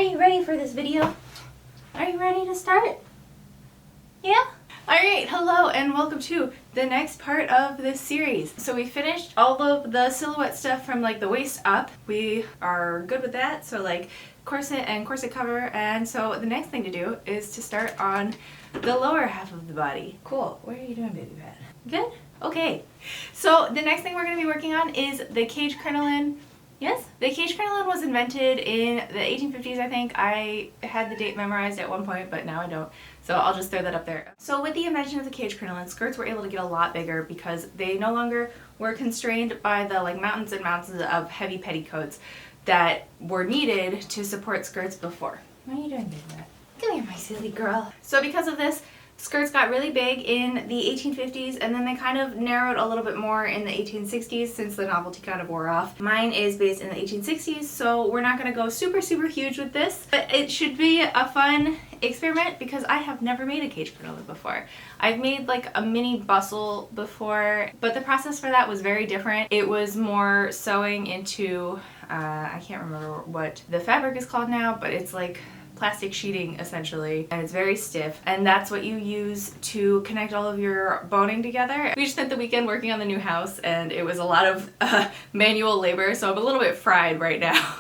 you ready for this video? Are you ready to start? Yeah? Alright, hello and welcome to the next part of this series. So we finished all of the silhouette stuff from like the waist up. We are good with that, so like corset and corset cover, and so the next thing to do is to start on the lower half of the body. Cool. What are you doing, baby pet? Good? Okay. So the next thing we're going to be working on is the cage crinoline. Yes? The cage crinoline was invented in the 1850s, I think. I had the date memorized at one point, but now I don't. So I'll just throw that up there. So with the invention of the cage crinoline, skirts were able to get a lot bigger because they no longer were constrained by the like mountains and mountains of heavy petticoats that were needed to support skirts before. What are you doing, baby? Come here, my silly girl. So because of this, skirts got really big in the 1850s, and then they kind of narrowed a little bit more in the 1860s since the novelty kind of wore off. Mine is based in the 1860s, so we're not going to go super huge with this, but it should be a fun experiment because I have never made a cage crinoline before. I've made like a mini bustle before, but the process for that was very different. It was more sewing into, I can't remember what the fabric is called now, but it's like plastic sheeting essentially, and it's very stiff, and that's what you use to connect all of your boning together. We just spent the weekend working on the new house and it was a lot of manual labor, so I'm a little bit fried right now.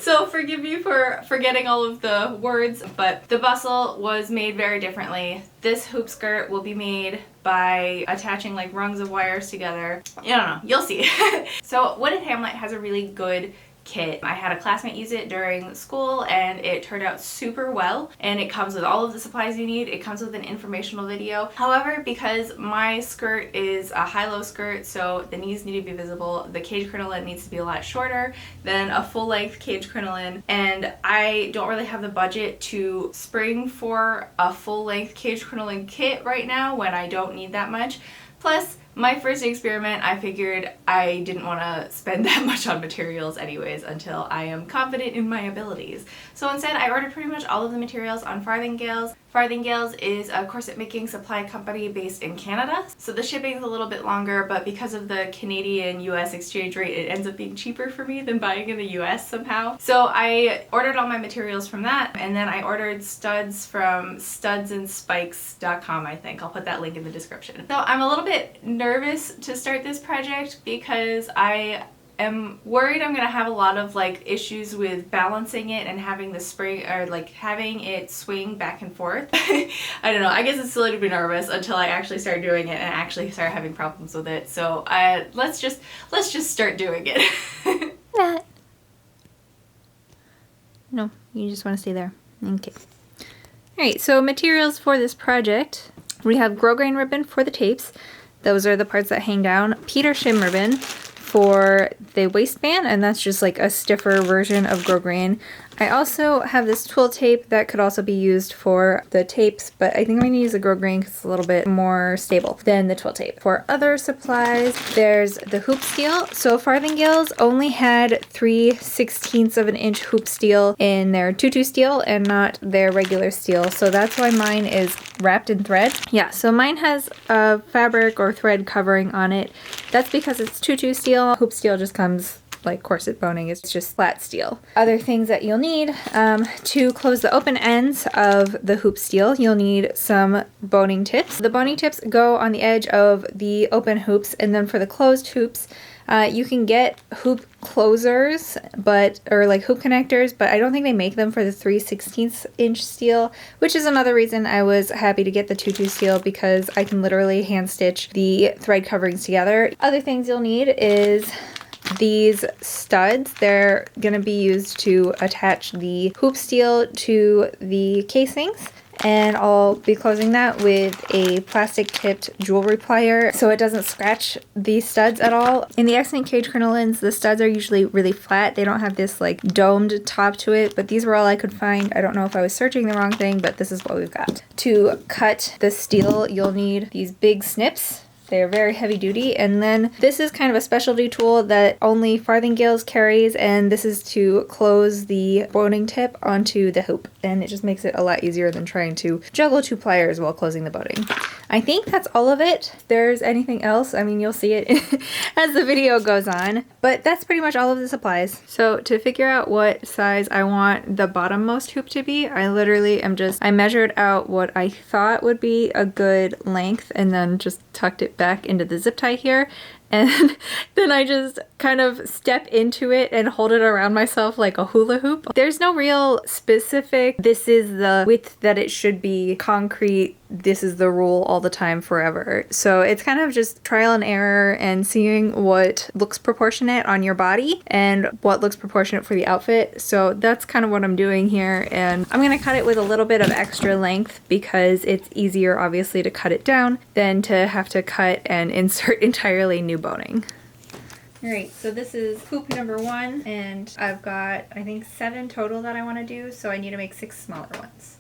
So forgive me for forgetting all of the words, but the bustle was made very differently. This hoop skirt will be made by attaching like rungs of wires together. I don't know, you'll see. So Wooded Hamlet has a really good kit. I had a classmate use it during school and it turned out super well, and it comes with all of the supplies you need. It comes with an informational video. However, because my skirt is a high-low skirt, so the knees need to be visible, the cage crinoline needs to be a lot shorter than a full-length cage crinoline, and I don't really have the budget to spring for a full-length cage crinoline kit right now when I don't need that much. Plus, my first experiment, I figured I didn't want to spend that much on materials anyways until I am confident in my abilities. So instead, I ordered pretty much all of the materials on Farthingales. Farthingales is a corset making supply company based in Canada. So the shipping is a little bit longer, but because of the Canadian-US exchange rate, it ends up being cheaper for me than buying in the US somehow. So I ordered all my materials from that, and then I ordered studs from studsandspikes.com, I think. I'll put that link in the description. So I'm a little bit nervous to start this project because I am worried I'm gonna have a lot of like issues with balancing it and having the spring, or like having it swing back and forth. I don't know, I guess it's silly to be nervous until I actually start doing it and actually start having problems with it. So let's just start doing it. No, you just want to stay there. Okay. Alright, so materials for this project. We have grosgrain ribbon for the tapes. Those are the parts that hang down. Peter shim ribbon for the waistband, and that's just like a stiffer version of grosgrain. I also have this twill tape that could also be used for the tapes, but I think I'm going to use the grosgrain because it's a little bit more stable than the twill tape. For other supplies, there's the hoop steel. So Farthingales only had 3/16 of an inch hoop steel in their tutu steel and not their regular steel, so that's why mine is wrapped in thread. Yeah, so mine has a fabric or thread covering on it. That's because it's tutu steel. Hoop steel just comes like corset boning, it's just flat steel. Other things that you'll need to close the open ends of the hoop steel, you'll need some boning tips. The boning tips go on the edge of the open hoops, and then for the closed hoops, you can get hoop closers, or like hoop connectors, but I don't think they make them for the 3/16 inch steel, which is another reason I was happy to get the tutu steel, because I can literally hand stitch the thread coverings together. Other things you'll need is these studs. They're going to be used to attach the hoop steel to the casings, and I'll be closing that with a plastic tipped jewelry plier so it doesn't scratch the studs at all. In the accent cage crinolines, the studs are usually really flat. They don't have this like domed top to it, but these were all I could find. I don't know if I was searching the wrong thing, but this is what we've got. To cut the steel, you'll need these big snips, They are very heavy duty. And then this is kind of a specialty tool that only Farthingales carries, and this is to close the boning tip onto the hoop. And it just makes it a lot easier than trying to juggle 2 pliers while closing the boning. I think that's all of it. If there's anything else, I mean, you'll see it as the video goes on, but that's pretty much all of the supplies. So to figure out what size I want the bottommost hoop to be, I literally I measured out what I thought would be a good length and then just tucked it back into the zip tie here. And then I just kind of step into it and hold it around myself like a hula hoop. There's no real specific, this is the width that it should be, concrete, this is the rule all the time forever. So it's kind of just trial and error and seeing what looks proportionate on your body and what looks proportionate for the outfit. So that's kind of what I'm doing here. And I'm going to cut it with a little bit of extra length because it's easier obviously to cut it down than to have to cut and insert entirely new boning. Alright, so this is hoop number 1, and I've got, I think, 7 total that I want to do, so I need to make 6 smaller ones.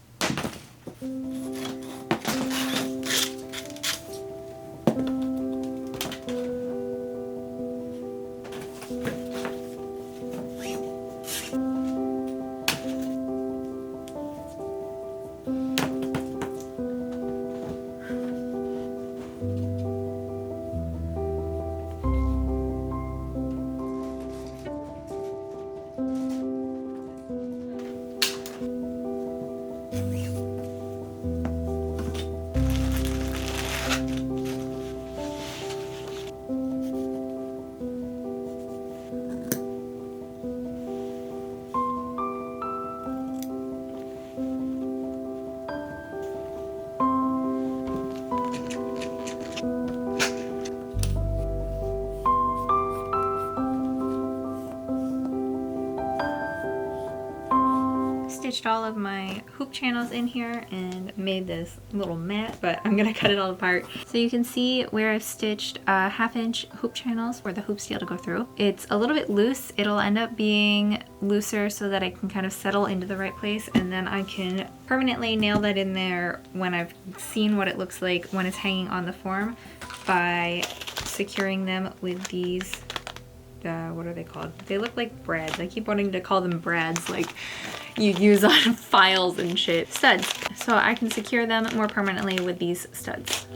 Stitched all of my hoop channels in here and made this little mat, but I'm gonna cut it all apart. So you can see where I've stitched 1/2-inch hoop channels for the hoop steel to go through. It's a little bit loose. It'll end up being looser so that I can kind of settle into the right place, and then I can permanently nail that in there when I've seen what it looks like when it's hanging on the form by securing them with these what are they called? They look like brads. I keep wanting to call them brads, like you use on files and shit. Studs. So I can secure them more permanently with these studs.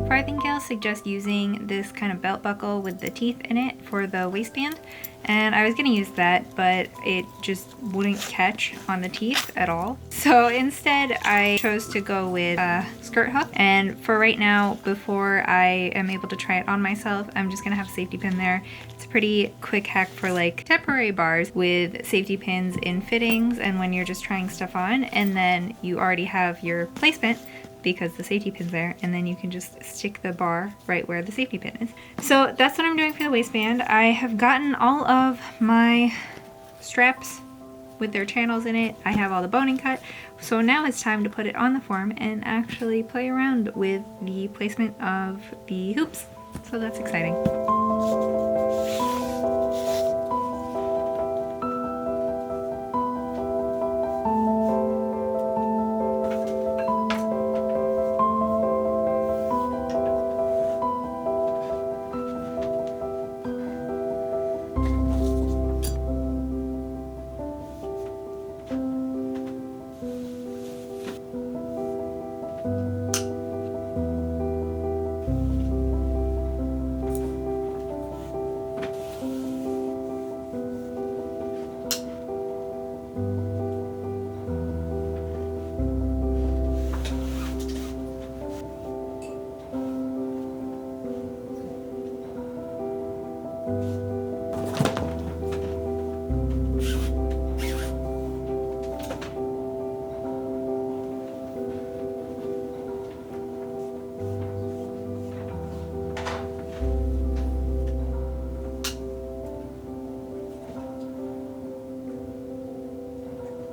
Farthingale suggests using this kind of belt buckle with the teeth in it for the waistband, and I was gonna use that, but it just wouldn't catch on the teeth at all. So instead I chose to go with a skirt hook, and for right now, before I am able to try it on myself, I'm just gonna have a safety pin there. It's a pretty quick hack for like temporary bars with safety pins in fittings and when you're just trying stuff on, and then you already have your placement because the safety pin's there, and then you can just stick the bar right where the safety pin is. So that's what I'm doing for the waistband. I have gotten all of my straps with their channels in it. I have all the boning cut. So now it's time to put it on the form and actually play around with the placement of the hoops. So that's exciting.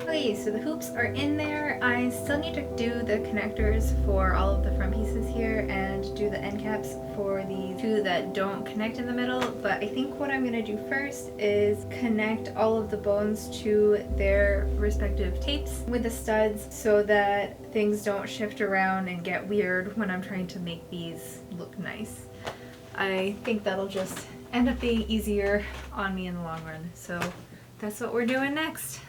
Okay, so the hoops are in there. I still need to do the connectors for all of the front pieces here and do the end caps for the two that don't connect in the middle, but I think what I'm going to do first is connect all of the bones to their respective tapes with the studs so that things don't shift around and get weird when I'm trying to make these look nice. I think that'll just end up being easier on me in the long run, so that's what we're doing next.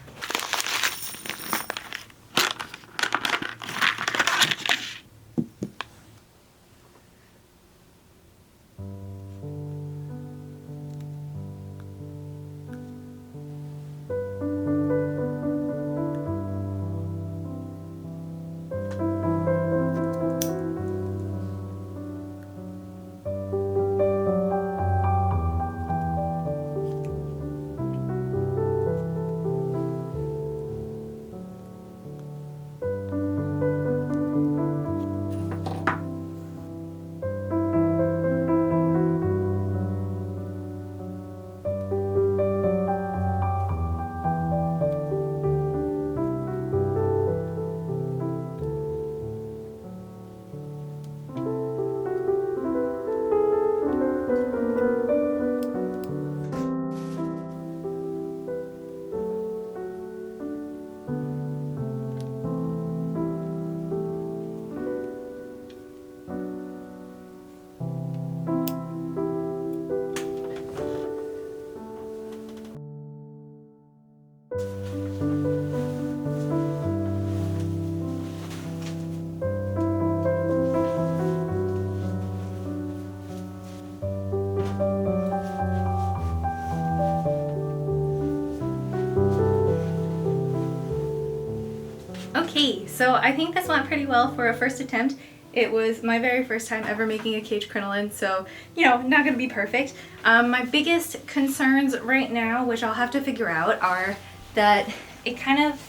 Okay, so I think this went pretty well for a first attempt. It was my very first time ever making a cage crinoline, so, you know, not gonna be perfect. My biggest concerns right now, which I'll have to figure out, are that it kind of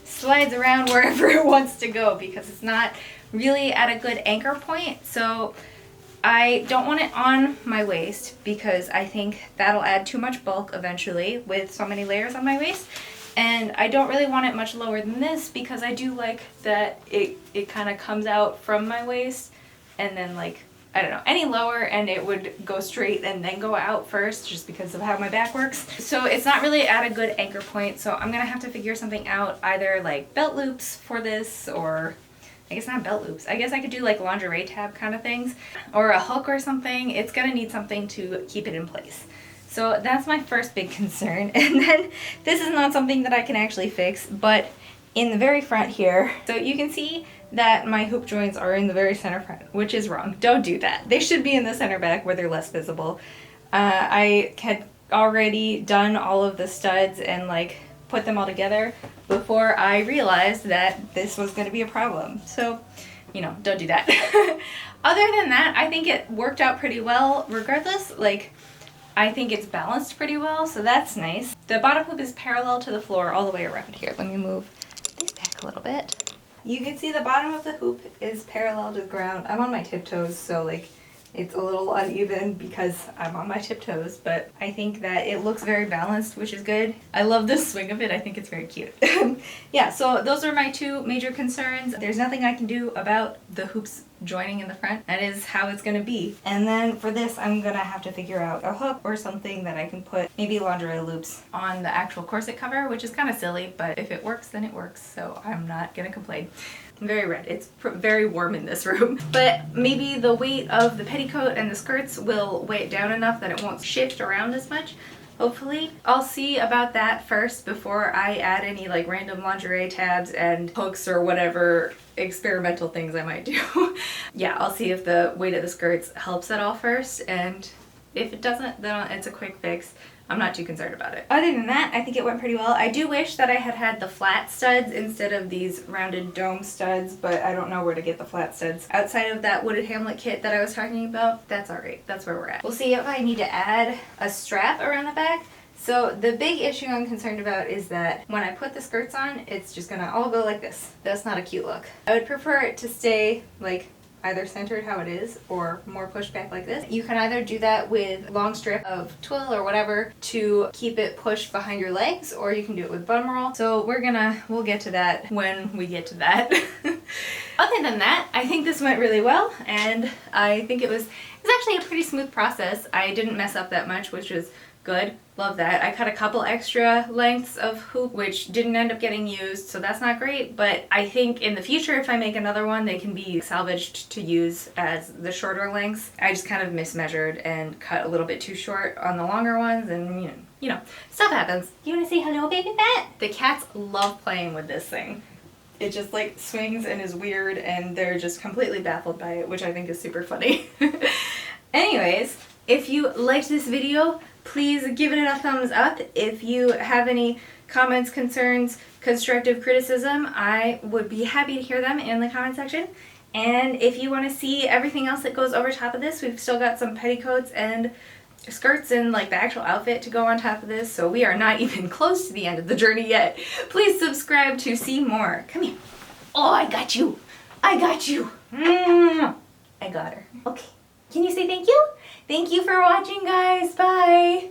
slides around wherever it wants to go because it's not really at a good anchor point. So I don't want it on my waist because I think that'll add too much bulk eventually with so many layers on my waist. And I don't really want it much lower than this because I do like that it kind of comes out from my waist and then, like, I don't know, any lower and it would go straight and then go out first just because of how my back works. So it's not really at a good anchor point, so I'm gonna have to figure something out, either like belt loops for this, or I guess not belt loops. I guess I could do like lingerie tab kind of things or a hook or something. It's gonna need something to keep it in place. So that's my first big concern. And then this is not something that I can actually fix, but in the very front here, so you can see that my hoop joints are in the very center front, which is wrong. Don't do that. They should be in the center back where they're less visible. I had already done all of the studs and like put them all together before I realized that this was going to be a problem. So, you know, don't do that. Other than that, I think it worked out pretty well regardless. Like, I think it's balanced pretty well, so that's nice. The bottom hoop is parallel to the floor all the way around here. Let me move this back a little bit. You can see the bottom of the hoop is parallel to the ground. I'm on my tiptoes, so like it's a little uneven because I'm on my tiptoes, but I think that it looks very balanced, which is good. I love the swing of it. I think it's very cute. Yeah, so those are my two major concerns. There's nothing I can do about the hoops joining in the front. That is how it's gonna be. And then for this, I'm gonna have to figure out a hook or something that I can put maybe lingerie loops on the actual corset cover, which is kind of silly, but if it works, then it works, so I'm not gonna complain. I'm very red. It's very warm in this room. But maybe the weight of the petticoat and the skirts will weigh it down enough that it won't shift around as much. Hopefully. I'll see about that first before I add any like random lingerie tabs and hooks or whatever experimental things I might do. Yeah, I'll see if the weight of the skirts helps at all first, and if it doesn't, then it's a quick fix. I'm not too concerned about it. Other than that, I think it went pretty well. I do wish that I had had the flat studs instead of these rounded dome studs, but I don't know where to get the flat studs. Outside of that wooded Hamlet kit that I was talking about, that's alright. That's where we're at. We'll see if I need to add a strap around the back. So the big issue I'm concerned about is that when I put the skirts on, it's just gonna all go like this. That's not a cute look. I would prefer it to stay like either centered how it is or more pushed back like this. You can either do that with long strip of twill or whatever to keep it pushed behind your legs, or you can do it with bum roll. So we'll get to that when we get to that. Other than that, I think this went really well, and I think it was actually a pretty smooth process. I didn't mess up that much, which was good. Love that. I cut a couple extra lengths of hoop, which didn't end up getting used, so that's not great, but I think in the future, if I make another one, they can be salvaged to use as the shorter lengths. I just kind of mismeasured and cut a little bit too short on the longer ones, and you know, stuff happens. You want to say hello, baby bat? The cats love playing with this thing. It just like swings and is weird, and they're just completely baffled by it, which I think is super funny. Anyways, if you liked this video, please give it a thumbs up. If you have any comments, concerns, constructive criticism, I would be happy to hear them in the comment section. And if you want to see everything else that goes over top of this, we've still got some petticoats and skirts and like the actual outfit to go on top of this, so we are not even close to the end of the journey yet. Please subscribe to see more. Come here. Oh, I got you. I got you. I got her. Okay. Can you say thank you? Thank you for watching, guys. Bye.